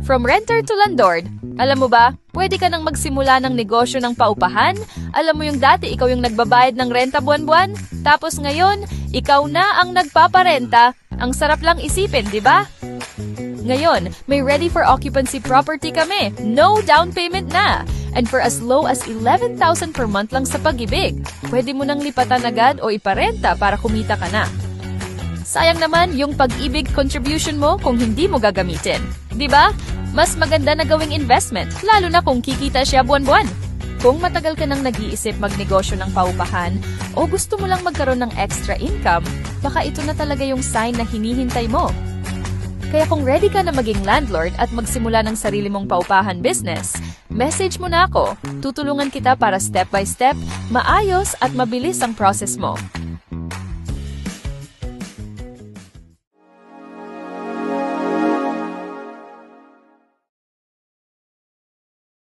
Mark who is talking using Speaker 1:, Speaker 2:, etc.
Speaker 1: From renter to landlord. Alam mo ba, pwede ka nang magsimula ng negosyo ng paupahan? Alam mo yung dati ikaw yung nagbabayad ng renta buwan-buwan? Tapos ngayon, ikaw na ang nagpaparenta. Ang sarap lang isipin, di ba? Ngayon, may ready for occupancy property kami. No down payment na. And for as low as 11,000 per month lang sa Pag-ibig. Pwede mo nang lipatan agad o iparenta para kumita ka na. Sayang naman yung Pag-ibig contribution mo kung hindi mo gagamitin. Di ba? Mas maganda na gawing investment, lalo na kung kikita siya buwan-buwan. Kung matagal ka nang nag-iisip magnegosyo ng paupahan o gusto mo lang magkaroon ng extra income, baka ito na talaga yung sign na hinihintay mo. Kaya kung ready ka na maging landlord at magsimula ng sarili mong paupahan business, message mo na ako. Tutulungan kita para step by step, maayos at mabilis ang process mo.